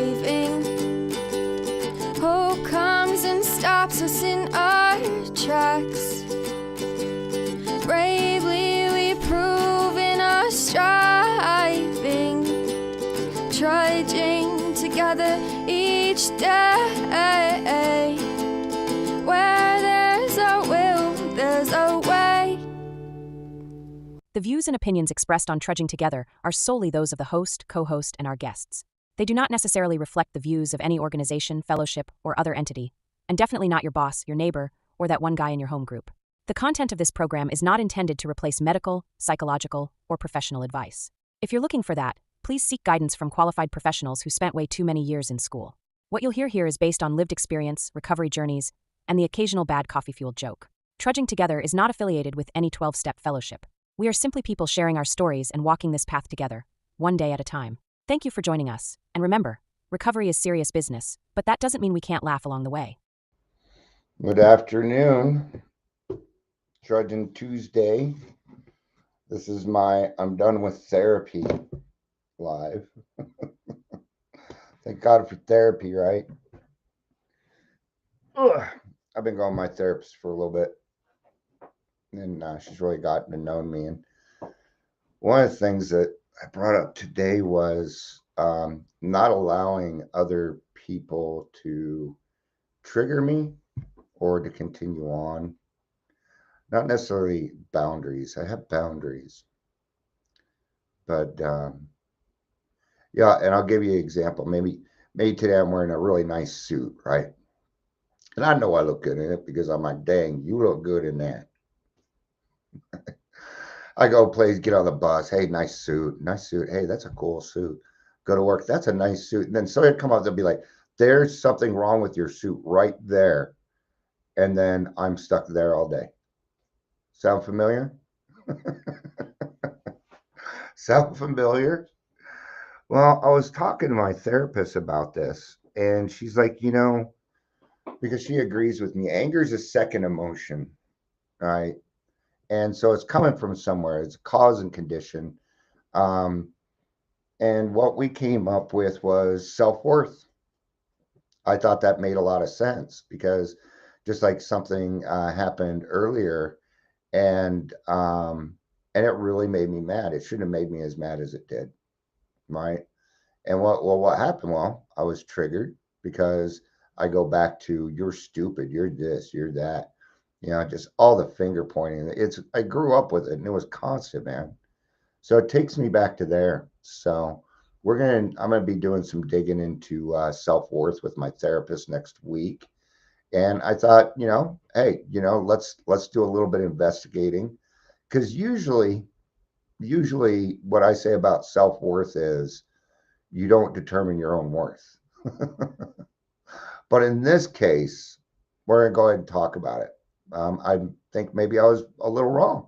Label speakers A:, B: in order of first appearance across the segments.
A: driving. Hope comes and stops us in our tracks. Bravely we prove in our striving, trudging together each day. Where there's a will, there's a way.
B: The views and opinions expressed on Trudging Together are solely those of the host, co-host, and our guests. They do not necessarily reflect the views of any organization, fellowship, or other entity, and definitely not your boss, your neighbor, or that one guy in your home group. The content of this program is not intended to replace medical, psychological, or professional advice. If you're looking for that, please seek guidance from qualified professionals who spent way too many years in school. What you'll hear here is based on lived experience, recovery journeys, and the occasional bad coffee-fueled joke. Trudging Together is not affiliated with any 12-step fellowship. We are simply people sharing our stories and walking this path together, one day at a time. Thank you for joining us, and remember, recovery is serious business, but that doesn't mean we can't laugh along the way.
C: Good afternoon. Trudging Tuesday. This is my I'm done with therapy live. Thank God for therapy, right? Ugh. I've been going to my therapist for a little bit, and she's really gotten to know me. And one of the things that I brought up today was not allowing other people to trigger me or to continue on. Not necessarily boundaries. I have boundaries. But yeah, and I'll give you an example. Maybe today I'm wearing a really nice suit, right? And I know I look good in it because I'm like, dang, you look good in that. I go get on the bus. Hey, nice suit. Nice suit. Hey, that's a cool suit. Go to work. That's a nice suit. And then somebody would come up and be like, there's something wrong with your suit right there. And then I'm stuck there all day. Sound familiar? Sound familiar? Well, I was talking to my therapist about this, and she's like, because she agrees with me, anger is a second emotion, right? And so it's coming from somewhere. It's a cause and condition. And what we came up with was self-worth. I thought that made a lot of sense because just like something happened earlier, and it really made me mad. It shouldn't have made me as mad as it did, right? And what happened? Well, I was triggered because I go back to you're stupid, you're this, you're that, just all the finger pointing. I grew up with it, and it was constant, man. So it takes me back to there. So I'm gonna be doing some digging into self-worth with my therapist next week. And I thought, hey, let's do a little bit of investigating, because usually what I say about self-worth is you don't determine your own worth. But in this case, we're going to go ahead and talk about it. I think maybe I was a little wrong.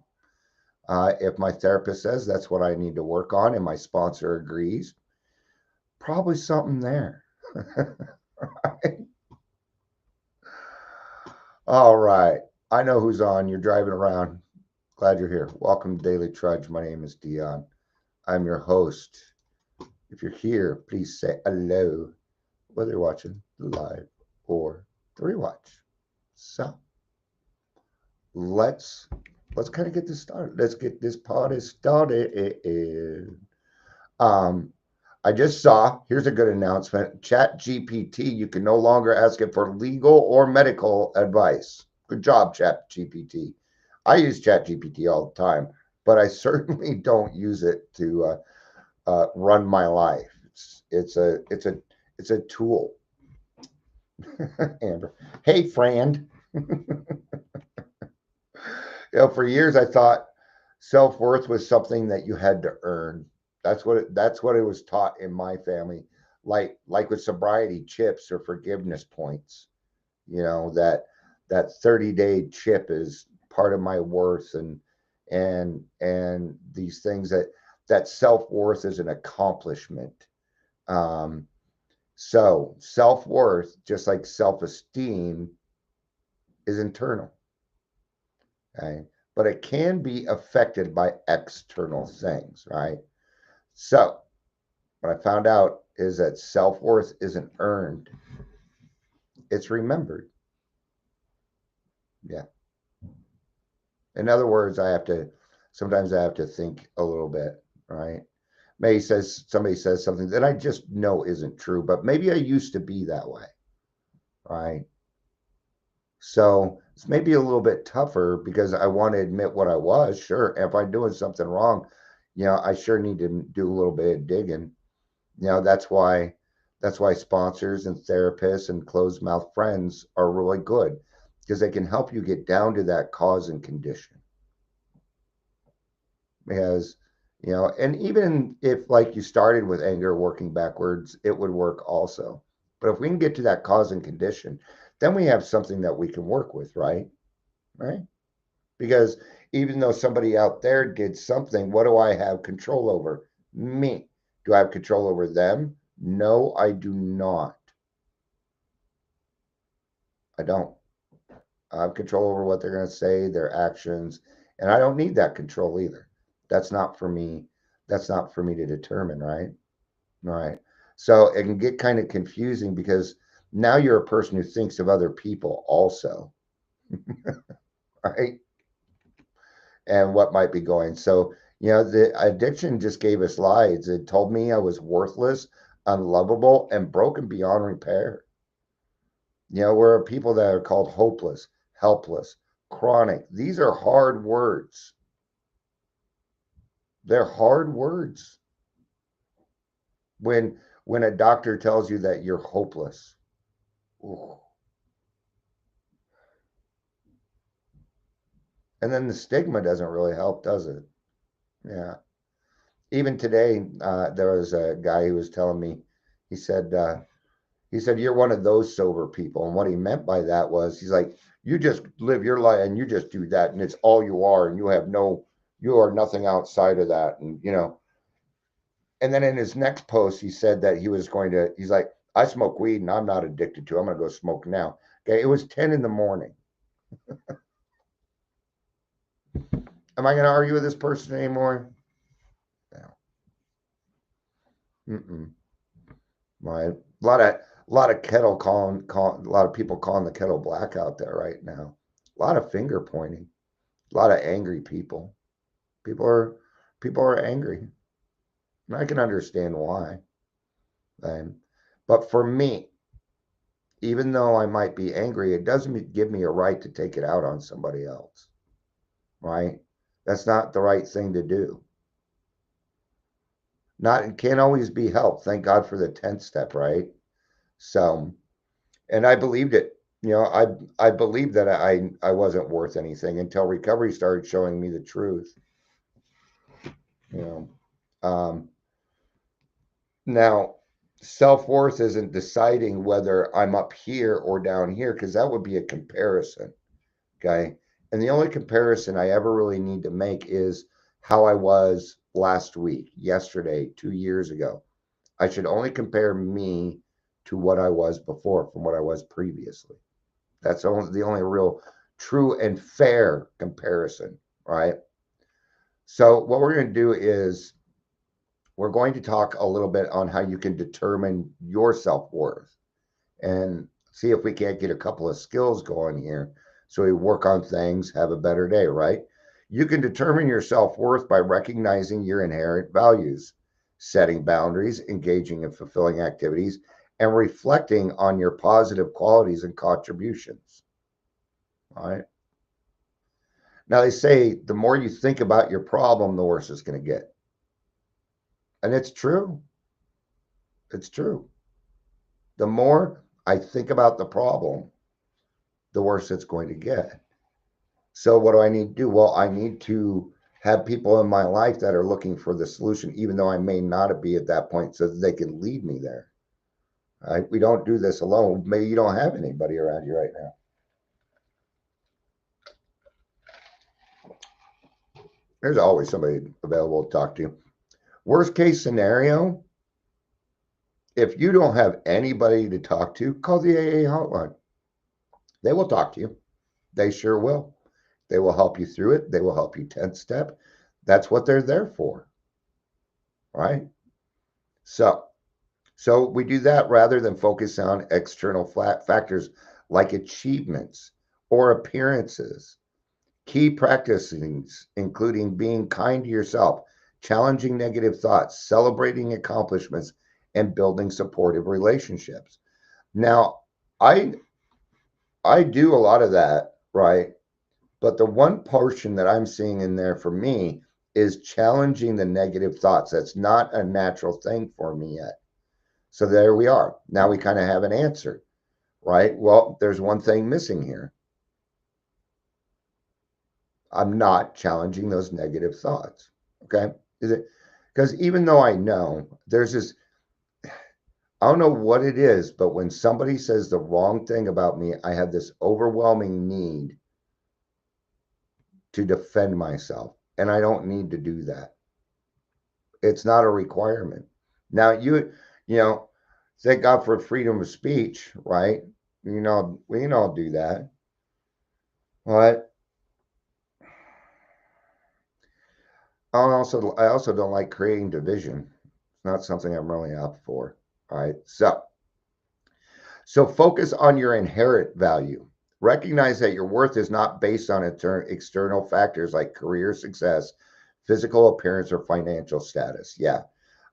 C: If my therapist says that's what I need to work on and my sponsor agrees, probably something there. Right? All right. I know who's on. You're driving around. Glad you're here. Welcome to Daily Trudge. My name is Dion. I'm your host. If you're here, please say hello, whether you're watching live or the rewatch. So let's kind of get this started. Let's get this party started. I just saw, here's a good announcement. ChatGPT, you can no longer ask it for legal or medical advice. Good job, ChatGPT. I use ChatGPT all the time, but I certainly don't use it to run my life. It's a tool. Amber, hey, friend. For years I thought self-worth was something that you had to earn. That's what it was taught in my family, like with sobriety chips or forgiveness points. That 30-day chip is part of my worth, and these things that self-worth is an accomplishment. So self-worth, just like self-esteem, is internal. Okay? But it can be affected by external things, right? So what I found out is that self-worth isn't earned, it's remembered. Yeah. In other words, sometimes I have to think a little bit, right? Maybe somebody says something that I just know isn't true, but maybe I used to be that way, right? So it's maybe a little bit tougher because I want to admit what I was. Sure, if I'm doing something wrong, I sure need to do a little bit of digging. That's why sponsors and therapists and closed mouth friends are really good because they can help you get down to that cause and condition. Because and even if like you started with anger working backwards, it would work also. But if we can get to that cause and condition, then we have something that we can work with, right? Because even though somebody out there did something, what do I have control over? Me. Do I have control over them? No, I do not. I don't. I have control over what they're going to say, their actions, and I don't need that control either. That's not for me. That's not for me to determine, right? Right. So it can get kind of confusing because now you're a person who thinks of other people also, right? And what might be going. So, the addiction just gave us lies. It told me I was worthless, unlovable, and broken beyond repair. We're people that are called hopeless, helpless, chronic. These are hard words. They're hard words when a doctor tells you that you're hopeless. Ooh. And then the stigma doesn't really help, does it? Yeah. Even today, there was a guy who was telling me, he said, you're one of those sober people. And what he meant by that was, he's like, you just live your life and you just do that. And it's all you are. And you are nothing outside of that. And then in his next post, he said that he's like, I smoke weed and I'm not addicted to it. I'm going to go smoke now. Okay. It was 10 in the morning. Am I going to argue with this person anymore? No. Mm-mm. Right. A lot of a lot of people calling the kettle black out there right now. A lot of finger pointing. A lot of angry people. People are people are angry. And I can understand why. Um, but for me, even though I might be angry, it doesn't give me a right to take it out on somebody else. Right? That's not the right thing to do. Not it can't always be helped. Thank God for the 10th step, right? So and I believed it. I believed that I wasn't worth anything until recovery started showing me the truth. You um, Now self worth isn't deciding whether I'm up here or down here because that would be a comparison. Okay, and the only comparison I ever really need to make is how I was last week, yesterday, 2 years ago. I should only compare me to what I was before from what I was previously. That's the only real true and fair comparison, right? So what we're going to do is we're going to talk a little bit on how you can determine your self-worth and see if we can't get a couple of skills going here so we work on things, have a better day, right? You can determine your self-worth by recognizing your inherent values, setting boundaries, engaging in fulfilling activities, and reflecting on your positive qualities and contributions. All right. Now they say the more you think about your problem, the worse it's going to get. And it's true. It's true. The more I think about the problem, the worse it's going to get. So what do I need to do? Well, I need to have people in my life that are looking for the solution, even though I may not be at that point, so that they can lead me there. Right? We don't do this alone. Maybe you don't have anybody around you right now. There's always somebody available to talk to. Worst case scenario, if you don't have anybody to talk to, call the AA hotline. They will talk to you. They sure will. They will help you through it. They will help you 10th step. That's what they're there for. Right? So So we do that rather than focus on external factors like achievements or appearances. Key practices, including being kind to yourself, challenging negative thoughts, celebrating accomplishments, and building supportive relationships. Now, I I do a lot of that, right? But the one portion that I'm seeing in there for me is challenging the negative thoughts. That's not a natural thing for me yet. So there we are. Now we kind of have an answer, right? Well, there's one thing missing here. I'm not challenging those negative thoughts. Okay. Is it because even though I know there's this, I don't know what it is, but when somebody says the wrong thing about me, I have this overwhelming need to defend myself. And I don't need to do that. It's not a requirement. Now you know, thank God for freedom of speech, right? We can all do that. But I also don't like creating division. It's not something I'm really up for. All right. So focus on your inherent value. Recognize that your worth is not based on external factors like career success, physical appearance, or financial status. Yeah.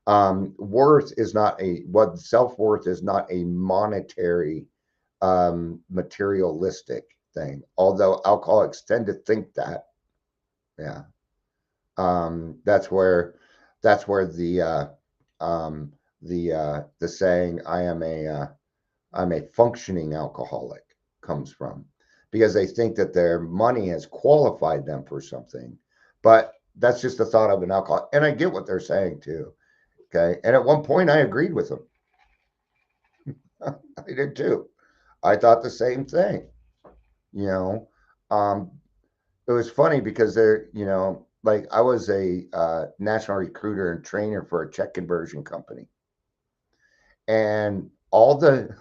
C: Worth is not what self-worth is not a monetary, materialistic thing, although alcoholics tend to think that. Yeah. That's where the the saying I'm a functioning alcoholic comes from, because they think that their money has qualified them for something. But that's just the thought of an alcoholic. And I get what they're saying too. Okay. And at one point I agreed with them. I did too. I thought the same thing. You know, um, it was funny because like I was a national recruiter and trainer for a check conversion company. And all the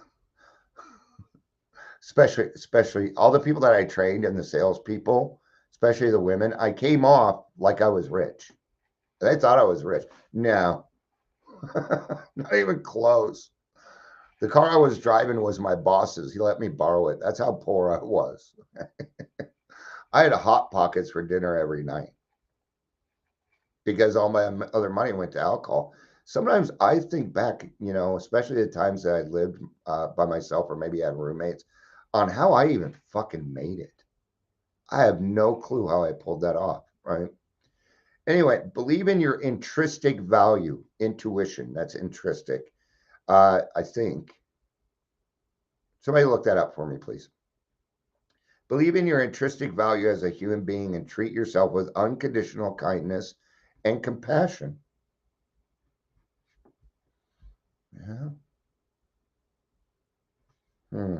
C: especially all the people that I trained and the salespeople, especially the women, I came off like I was rich. They thought I was rich. No, not even close. The car I was driving was my boss's. He let me borrow it. That's how poor I was. I had hot pockets for dinner every night because all my other money went to alcohol. Sometimes I think back, especially the times that I lived by myself or maybe had roommates, on how I even fucking made it. I have no clue how I pulled that off, right? Anyway, believe in your intrinsic value, intuition. That's intrinsic. I think. Somebody look that up for me, please. Believe in your intrinsic value as a human being and treat yourself with unconditional kindness and compassion. Yeah.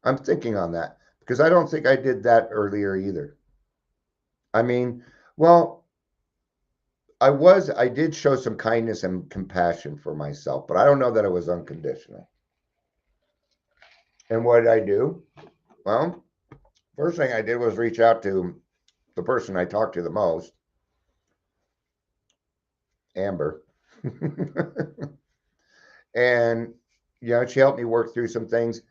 C: I'm thinking on that because I don't think I did that earlier either. I mean, well, I did show some kindness and compassion for myself, but I don't know that it was unconditional. And what did I do? Well, first thing I did was reach out to the person I talked to the most, Amber. And, she helped me work through some things,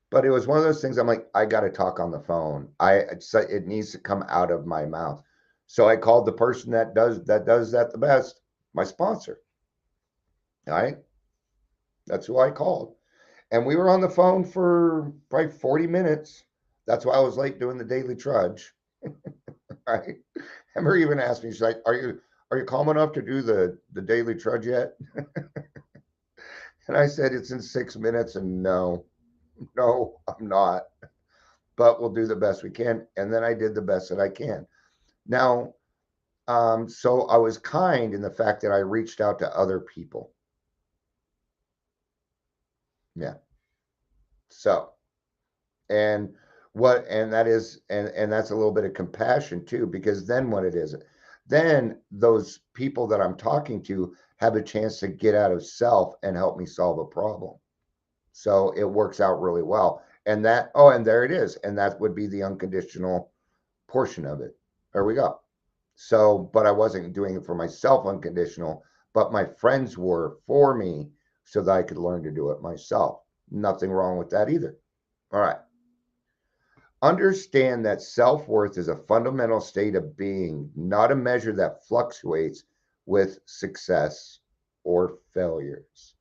C: but it was one of those things I'm like, I got to talk on the phone. It needs to come out of my mouth. So I called the person that does that the best, my sponsor. All right. That's who I called. And we were on the phone for probably 40 minutes. That's why I was late doing the Daily Trudge. Right. Emma even asked me, she's like, are you calm enough to do the Daily Trudge yet? And I said, it's in 6 minutes. And no, I'm not. But we'll do the best we can. And then I did the best that I can. Now, so I was kind in the fact that I reached out to other people. Yeah. So, and and that's a little bit of compassion too, because then what it is, then those people that I'm talking to have a chance to get out of self and help me solve a problem. So it works out really well. And and there it is. And that would be the unconditional portion of it. There we go. So, but I wasn't doing it for myself unconditional, but my friends were for me so that I could learn to do it myself. Nothing wrong with that either. All right. Understand that self-worth is a fundamental state of being, not a measure that fluctuates with success or failures.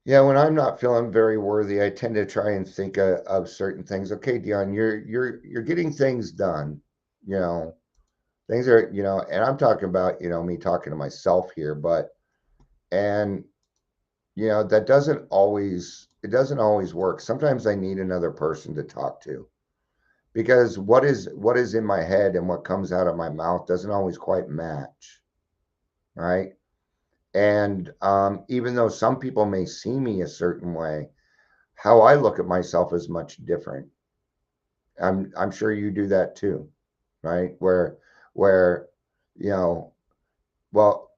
C: Yeah, when I'm not feeling very worthy, I tend to try and think of certain things. Okay, Dion, you're getting things done. You know, things are, and I'm talking about, me talking to myself here, but and that doesn't always work. Sometimes I need another person to talk to, because what is in my head and what comes out of my mouth doesn't always quite match, right? And even though some people may see me a certain way, how I look at myself is much different. I'm sure you do that too, right? Where you know, well,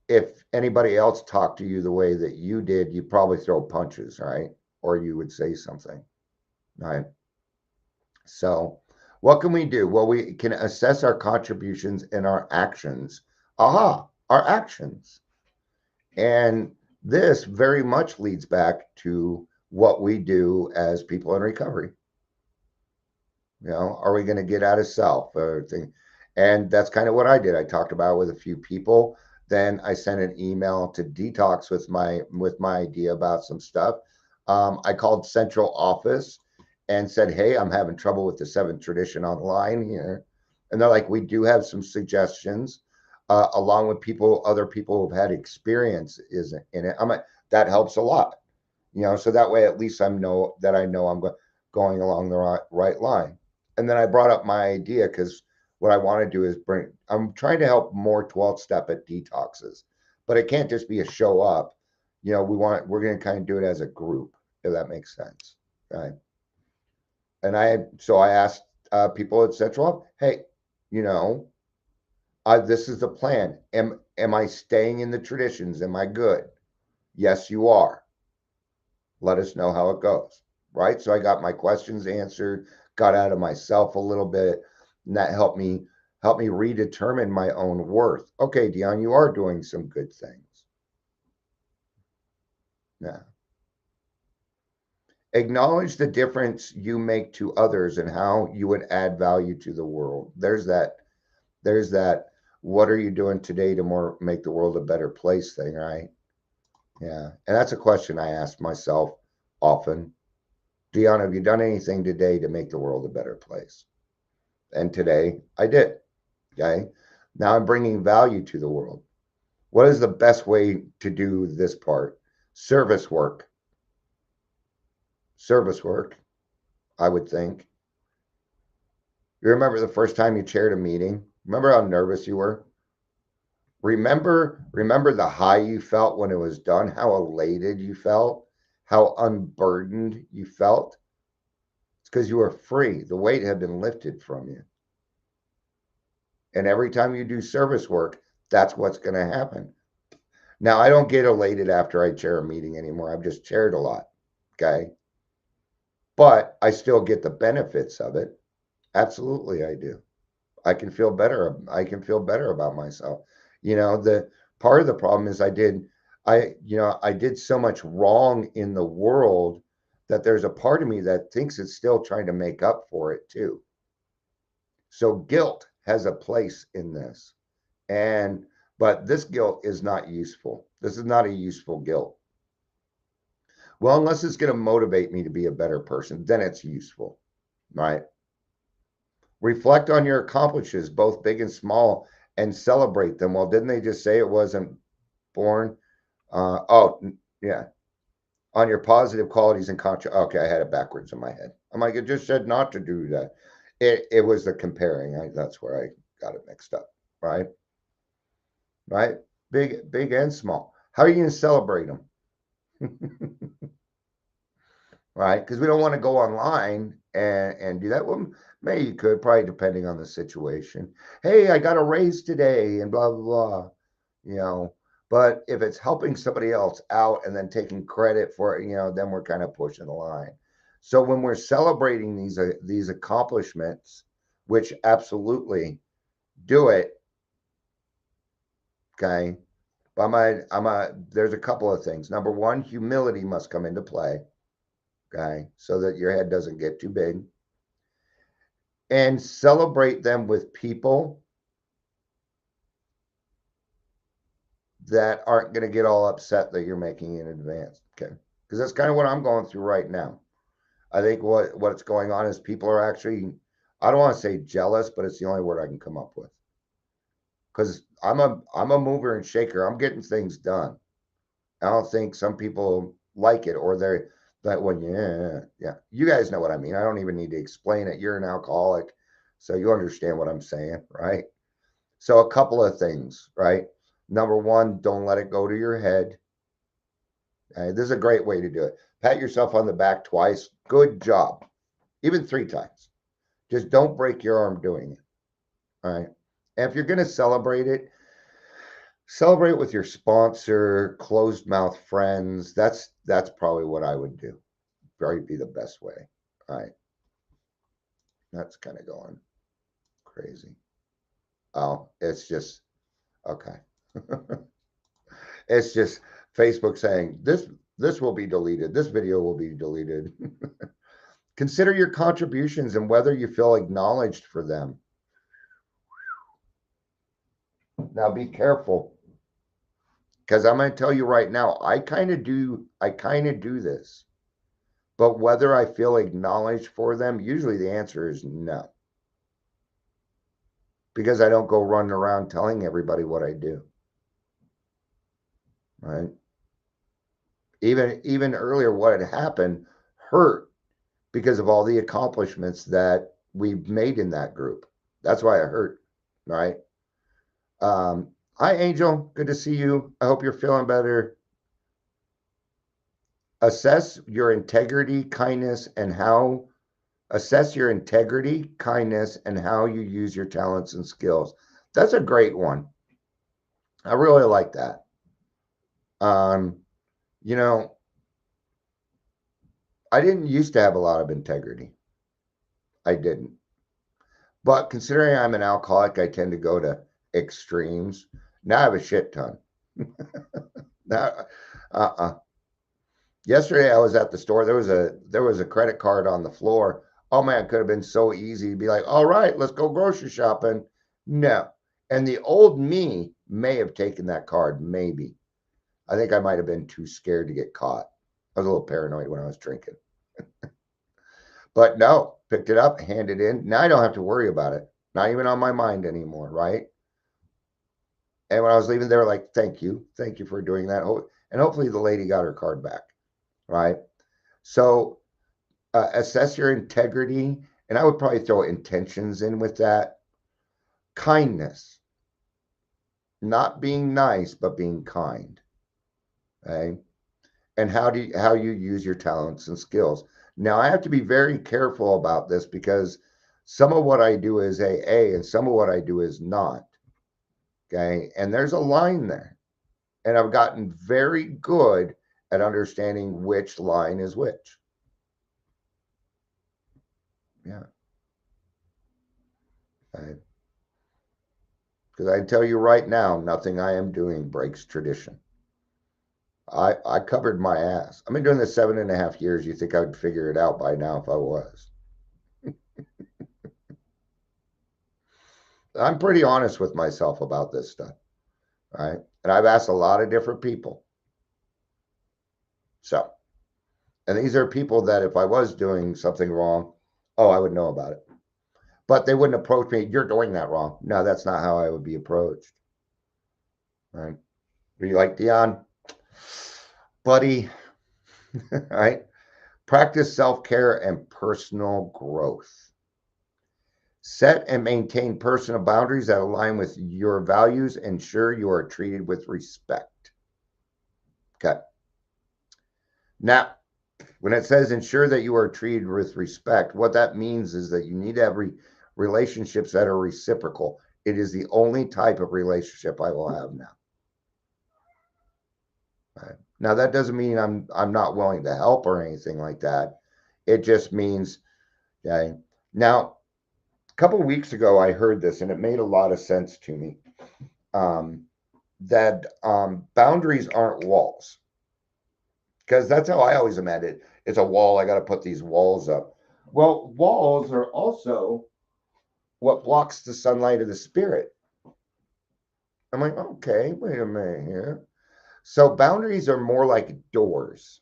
C: if anybody else talked to you the way that you did, you probably throw punches, right? Or you would say something, right? So, what can we do? Well, we can assess our contributions and our actions. Aha, our actions. And this very much leads back to what we do as people in recovery. Are we going to get out of self or thing? And that's kind of what I did. I talked about it with a few people. Then I sent an email to Detox with my idea about some stuff. I called central office and said, "Hey, I'm having trouble with the seventh tradition online here," and they're like, "We do have some suggestions, along with other people who've had experience is in it." I'm like, that helps a lot, so that way at least I know I'm going along the right line. And then I brought up my idea because what I want to do is I'm trying to help more 12 step at detoxes, but it can't just be a show up. We're going to kind of do it as a group, if that makes sense. Right. And I asked people at Central, hey, you know, this is the plan. Am I staying in the traditions? Am I good? Yes, you are. Let us know how it goes. Right. So I got my questions answered, got out of myself a little bit, and that helped me redetermine my own worth. Okay, Dion, you are doing some good things. Yeah. Acknowledge the difference you make to others and how you would add value to the world. There's that what are you doing today to make the world a better place thing, right? Yeah. And that's a question I ask myself often. Dion, have you done anything today to make the world a better place? And today I did. Okay. Now I'm bringing value to the world. What is the best way to do this part? Service work. Service work, I would think. You remember the first time you chaired a meeting? Remember how nervous you were? Remember the high you felt when it was done, how elated you felt, how unburdened you felt? It's because you were free. The weight had been lifted from you. And every time you do service work, that's what's going to happen. Now, I don't get elated after I chair a meeting anymore. I've just chaired a lot. Okay. But I still get the benefits of it. Absolutely, I do. I can feel better. I can feel better about myself. The part of the problem is I did so much wrong in the world that there's a part of me that thinks it's still trying to make up for it too. So guilt has a place in this. But this guilt is not useful. This is not a useful guilt. Well, unless it's going to motivate me to be a better person, then it's useful, right? Reflect on your accomplishments, both big and small, and celebrate them. Well, didn't they just say it wasn't born? Yeah. On your positive qualities and okay, I had it backwards in my head. I'm like, it just said not to do that. It was the comparing. That's where I got it mixed up. Right. Right. Big and small. How are you going to celebrate them? Right? Because we don't want to go online and do that. Well, maybe you could, probably depending on the situation. Hey, I got a raise today and blah, blah, blah, you know. But if it's helping somebody else out and then taking credit for it, then we're kind of pushing the line. So when we're celebrating these accomplishments, which absolutely do it, okay, But there's a couple of things. Number one, humility must come into play, okay, so that your head doesn't get too big. And celebrate them with people that aren't going to get all upset that you're making in advance, okay? Because that's kind of what I'm going through right now. I think what's going on is people are actually, I don't want to say jealous, but it's the only word I can come up with. Because I'm a mover and shaker. I'm getting things done. I don't think some people like it, or they're that one. Yeah. You guys know what I mean. I don't even need to explain it. You're an alcoholic, so you understand what I'm saying, right? So a couple of things, right? Number one, don't let it go to your head. This is a great way to do it. Pat yourself on the back twice. Good job. Even 3 times. Just don't break your arm doing it. All right. And if you're going to celebrate it, celebrate with your sponsor, closed mouth friends. That's probably what I would do. Probably be the best way. All right. That's kind of going crazy. Oh, it's just okay. It's just Facebook saying this will be deleted. This video will be deleted. Consider your contributions and whether you feel acknowledged for them. Now be careful, because I'm going to tell you right now, I kind of do this. But whether I feel acknowledged for them, usually the answer is no. Because I don't go running around telling everybody what I do. Right? Even earlier, what had happened hurt because of all the accomplishments that we've made in that group. That's why it hurt, right? Hi, Angel. Good to see you. I hope you're feeling better. Assess your integrity, kindness, and how you use your talents and skills. That's a great one. I really like that. You know, I didn't used to have a lot of integrity. I didn't. But considering I'm an alcoholic, I tend to go to extremes. Now I have a shit ton. Now, yesterday I was at the store. There was a credit card on the floor. Oh man, it could have been so easy to be like, all right, let's go grocery shopping. No. And the old me may have taken that card, maybe. I think I might have been too scared to get caught. I was a little paranoid when I was drinking. But no, picked it up, handed it in. Now I don't have to worry about it. Not even on my mind anymore, right? And when I was leaving, they were like, thank you for doing that. And hopefully the lady got her card back, right? So assess your integrity. And I would probably throw intentions in with that. Kindness. Not being nice, but being kind. Okay? And how you use your talents and skills. Now, I have to be very careful about this because some of what I do is AA and some of what I do is not. Okay. And there's a line there. And I've gotten very good at understanding which line is which. Yeah. Because I can tell you right now, nothing I am doing breaks tradition. I covered my ass. I've been doing this 7.5 years. You think I would figure it out by now if I was. I'm pretty honest with myself about this stuff, right? And I've asked a lot of different people. So, and these are people that if I was doing something wrong, oh, I would know about it. But they wouldn't approach me, you're doing that wrong. No, that's not how I would be approached. Right? Are you like, Dion? Buddy, right? Practice self-care and personal growth. Set and maintain personal boundaries that align with your values. Ensure you are treated with respect. Okay. Now, when it says ensure that you are treated with respect, what that means is that you need to have relationships that are reciprocal. It is the only type of relationship I will have now. Right. Now, that doesn't mean I'm not willing to help or anything like that. It just means, okay. Now, a couple of weeks ago, I heard this and it made a lot of sense to me. that boundaries aren't walls, because that's how I always imagine it. It's a wall. I got to put these walls up. Well, walls are also what blocks the sunlight of the spirit. I'm like, okay, wait a minute here. So boundaries are more like doors.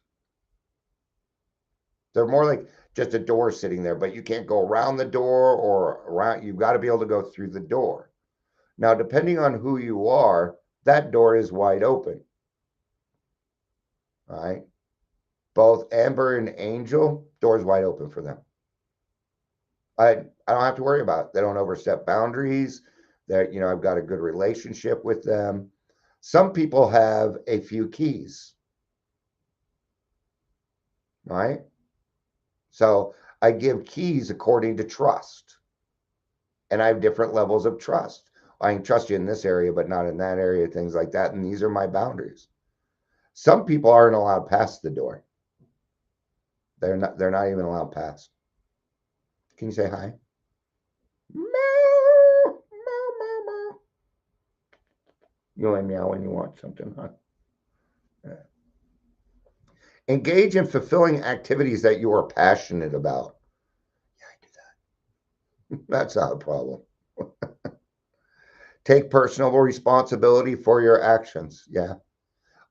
C: They're more like just a door sitting there, but you can't go around the door or around. You've got to be able to go through the door. Now, depending on who you are, that door is wide open. All right. Both Amber and Angel, doors wide open for them. I don't have to worry about it. They don't overstep boundaries. That, I've got a good relationship with them. Some people have a few keys, right? So I give keys according to trust. And I have different levels of trust. I can trust you in this area, but not in that area, things like that. And these are my boundaries. Some people aren't allowed past the door. They're not even allowed past. Can you say hi? Meow, meow, meow, meow. You only meow when you want something, huh? Yeah. Engage in fulfilling activities that you are passionate about. Yeah, I do that. That's not a problem. Take personal responsibility for your actions. Yeah.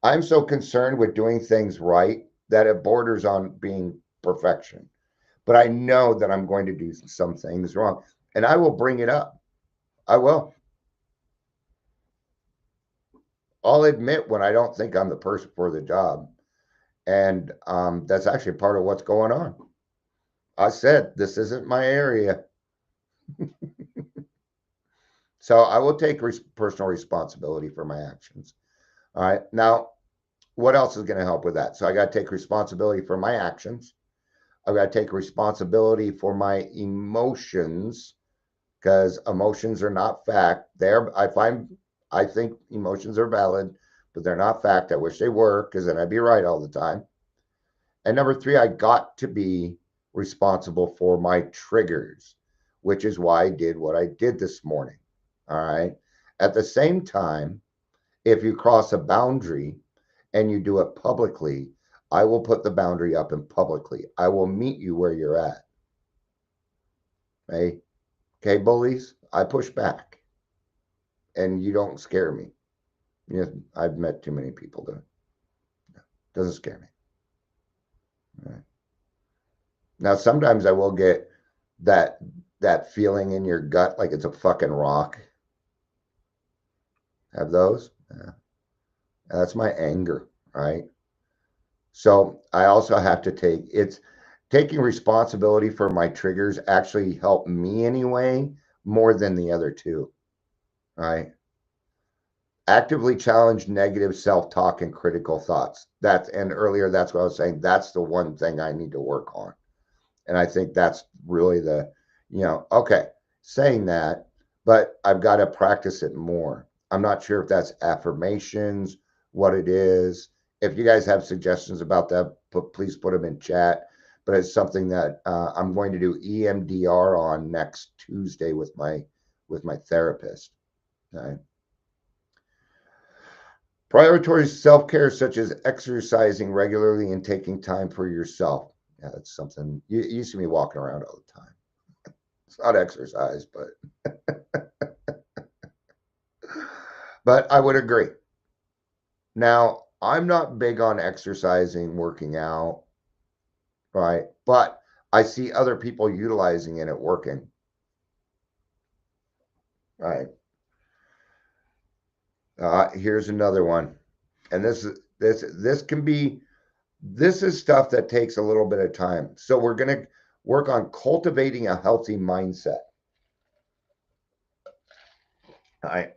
C: I'm so concerned with doing things right that it borders on being perfection. But I know that I'm going to do some things wrong, and I will bring it up. I will. I'll admit when I don't think I'm the person for the job. And that's actually part of what's going on. I said, this isn't my area. So I will take personal responsibility for my actions. All right. Now, what else is going to help with that? So I got to take responsibility for my actions. I've got to take responsibility for my emotions, because emotions are not fact. I think emotions are valid, but they're not fact. I wish they were, because then I'd be right all the time. And number three, I got to be responsible for my triggers, which is why I did what I did this morning. All right. At the same time, if you cross a boundary and you do it publicly, I will put the boundary up and publicly. I will meet you where you're at. Okay. Okay, bullies, I push back and you don't scare me. I've met too many people that doesn't scare me. All right. Now, sometimes I will get that feeling in your gut like it's a fucking rock. Have those? Yeah. That's my anger, right? So I also have to taking responsibility for my triggers actually help me anyway, more than the other two, right? Actively challenge negative self-talk and critical thoughts. And earlier, that's what I was saying. That's the one thing I need to work on. And I think that's really okay, saying that, but I've got to practice it more. I'm not sure if that's affirmations, what it is. If you guys have suggestions about that, please put them in chat. But it's something that I'm going to do EMDR on next Tuesday with my therapist. Okay. Prioritize self-care, such as exercising regularly and taking time for yourself. Yeah, that's something you see me walking around all the time. It's not exercise, but I would agree. Now, I'm not big on exercising, working out, right? But I see other people utilizing it working, right? Here's another one, and this is stuff that takes a little bit of time. So we're going to work on cultivating a healthy mindset. All right.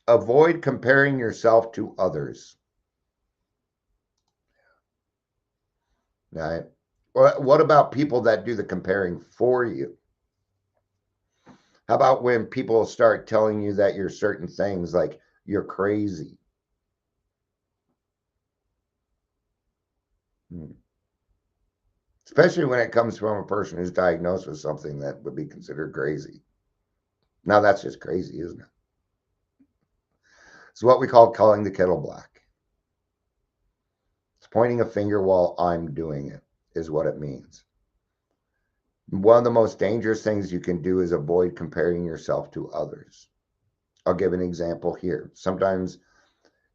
C: Avoid comparing yourself to others. All right. What about people that do the comparing for you? How about when people start telling you that you're certain things, like you're crazy? Especially when it comes from a person who's diagnosed with something that would be considered crazy. Now that's just crazy, isn't it? It's what we call calling the kettle black. It's pointing a finger while I'm doing it, is what it means. One of the most dangerous things you can do is avoid comparing yourself to others. I'll give an example here. Sometimes,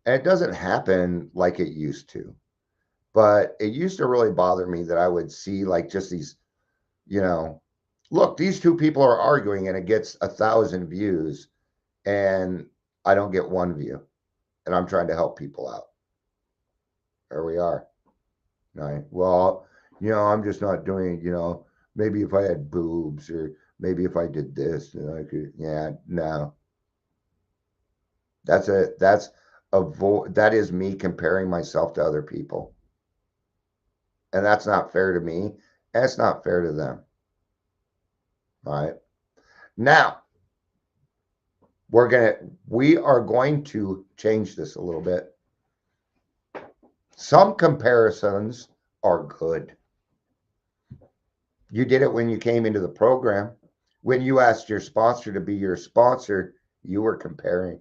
C: and it doesn't happen like it used to, but it used to really bother me that I would see like just these, look, these two people are arguing and it gets 1,000 views and I don't get one view, and I'm trying to help people out. There we are. Right. Well, I'm just not doing, maybe if I had boobs or maybe if I did this, I could, no. That is me comparing myself to other people. And that's not fair to me. And it's not fair to them. All right. Now, we are going to change this a little bit. Some comparisons are good. You did it when you came into the program. When you asked your sponsor to be your sponsor, you were comparing.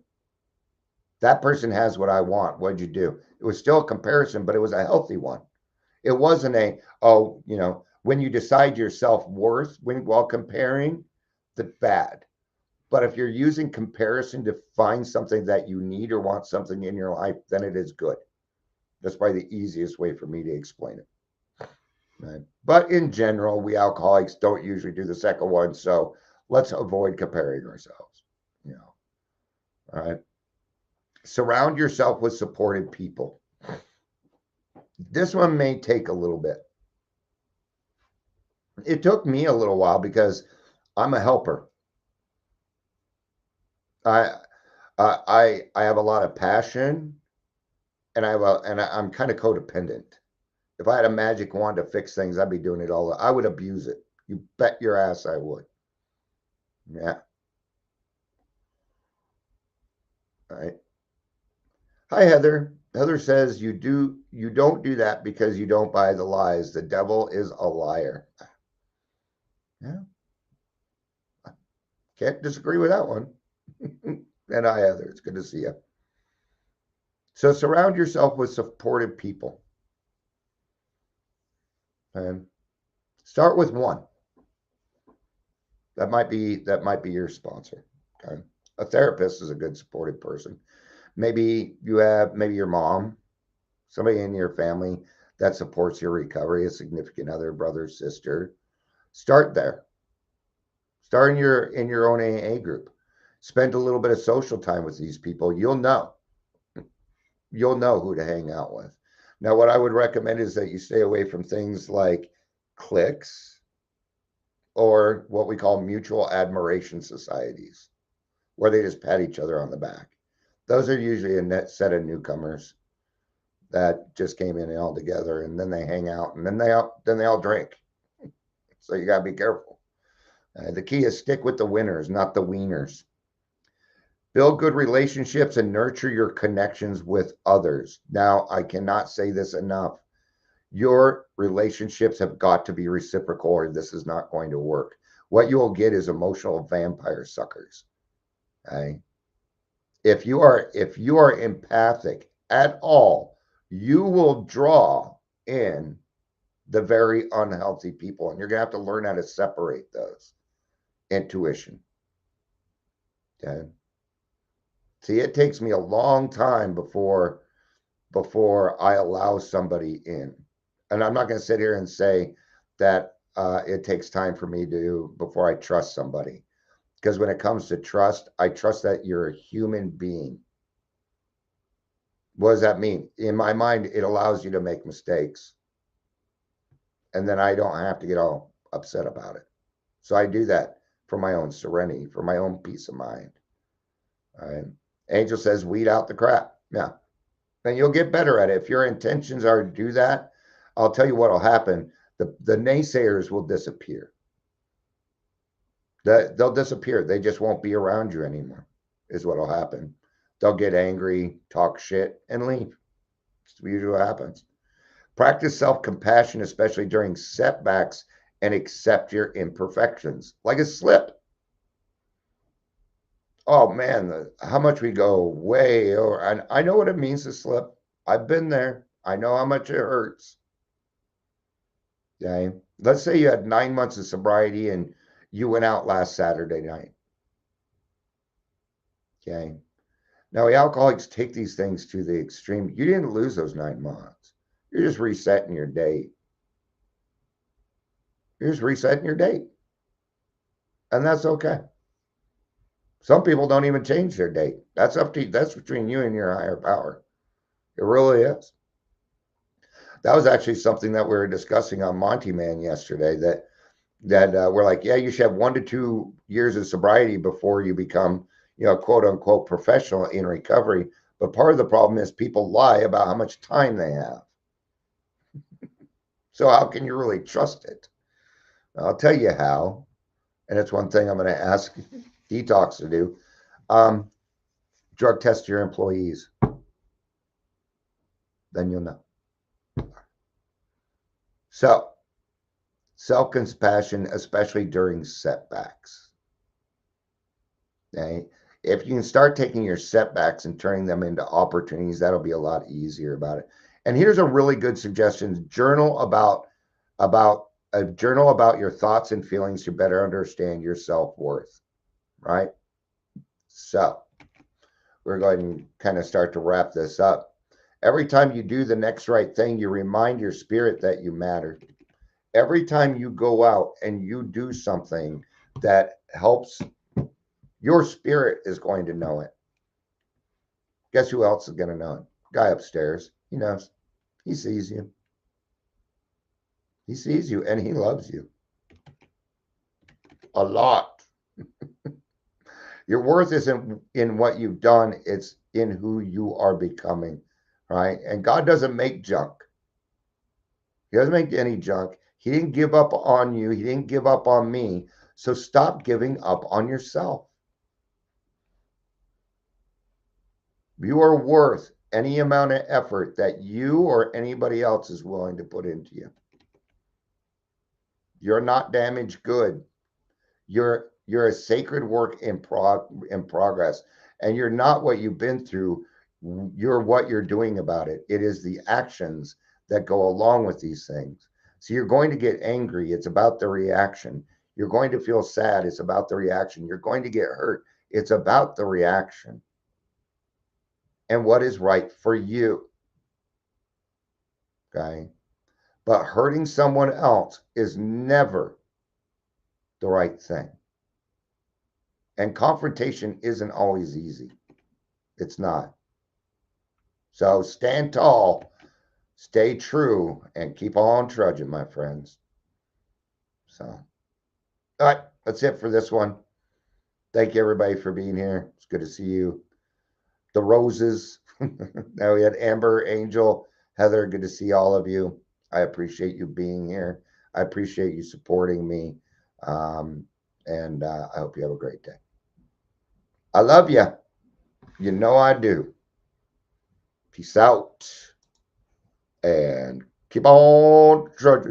C: That person has what I want. What'd you do? It was still a comparison, but it was a healthy one. It wasn't when you decide your self-worth while comparing, that's bad. But if you're using comparison to find something that you need or want something in your life, then it is good. That's probably the easiest way for me to explain it. Right? But in general, we alcoholics don't usually do the second one, so let's avoid comparing ourselves. All right. Surround yourself with supported people. This one may take a little bit. It took me a little while because I'm a helper. I have a lot of passion, and I'm kind of codependent. If I had a magic wand to fix things, I'd be doing it all. I would abuse it. You bet your ass I would. Yeah. All right. Hi, Heather. Heather says you don't do that because you don't buy the lies. The devil is a liar. Yeah. Can't disagree with that one. And hi, Heather. It's good to see you. So surround yourself with supportive people. And start with one. That might be your sponsor. Okay. A therapist is a good supportive person. Maybe your mom, somebody in your family that supports your recovery, a significant other, brother, sister. Start there. Start in your own AA group. Spend a little bit of social time with these people. You'll know who to hang out with. Now, what I would recommend is that you stay away from things like cliques or what we call mutual admiration societies, where they just pat each other on the back. Those are usually a net set of newcomers that just came in all together, and then they hang out, and then they all drink. So you gotta be careful. The key is stick with the winners, not the wieners. Build good relationships and nurture your connections with others. Now, I cannot say this enough. Your relationships have got to be reciprocal, or this is not going to work. What you will get is emotional vampire suckers. Okay? If you are empathic at all, you will draw in the very unhealthy people, and you're gonna have to learn how to separate those. Intuition. Okay. See, it takes me a long time before I allow somebody in. And I'm not going to sit here and say that it takes time for me before I trust somebody. Because when it comes to trust, I trust that you're a human being. What does that mean? In my mind, it allows you to make mistakes. And then I don't have to get all upset about it. So I do that for my own serenity, for my own peace of mind. All right. Angel says, weed out the crap. Yeah. And you'll get better at it. If your intentions are to do that, I'll tell you what will happen. The naysayers will disappear. They'll disappear. They just won't be around you anymore, is what will happen. They'll get angry, talk shit, and leave. It's usually what happens. Practice self-compassion, especially during setbacks, and accept your imperfections, like a slip. Oh man, how much we go way over. And I know what it means to slip. I've been there. I know how much it hurts. Okay. Let's say you had 9 months of sobriety and you went out last Saturday night. Okay. Now, the alcoholics take these things to the extreme. You didn't lose those 9 months. You're just resetting your date. You're just resetting your date. And that's okay. Some people don't even change their date. That's up to you. That's between you and your higher power. It really is. That was actually something that we were discussing on Monty Man yesterday. That we're like, yeah, you should have 1 to 2 years of sobriety before you become, quote unquote, professional in recovery. But part of the problem is people lie about how much time they have. So how can you really trust it? I'll tell you how, and it's one thing I'm going to ask Detox to do. Drug test your employees, then you'll know. So, self-compassion, especially during setbacks. Okay? If you can start taking your setbacks and turning them into opportunities, that'll be a lot easier about it. And here's a really good suggestion: journal about your thoughts and feelings to better understand your self-worth. Right? So we're going to kind of start to wrap this up. Every time you do the next right thing, you remind your spirit that you matter. Every time you go out and you do something that helps, your spirit is going to know it. Guess who else is going to know it? Guy upstairs. He knows. He sees you. He sees you and he loves you a lot. Your worth isn't in what you've done, it's in who you are becoming, right? And God doesn't make junk. He doesn't make any junk. He didn't give up on you. He didn't give up on me. So stop giving up on yourself. You are worth any amount of effort that you or anybody else is willing to put into you. You're not damaged good. You're a sacred work in progress, and you're not what you've been through. You're what you're doing about it. It is the actions that go along with these things. So you're going to get angry. It's about the reaction. You're going to feel sad. It's about the reaction. You're going to get hurt. It's about the reaction and what is right for you. Okay. But hurting someone else is never the right thing. And confrontation isn't always easy. It's not. So stand tall, stay true, and keep on trudging, my friends. So, all right, that's it for this one. Thank you, everybody, for being here. It's good to see you. The Roses. Now we had Amber, Angel, Heather. Good to see all of you. I appreciate you being here. I appreciate you supporting me. And I hope you have a great day. I love you. You know I do. Peace out. And keep on trudging.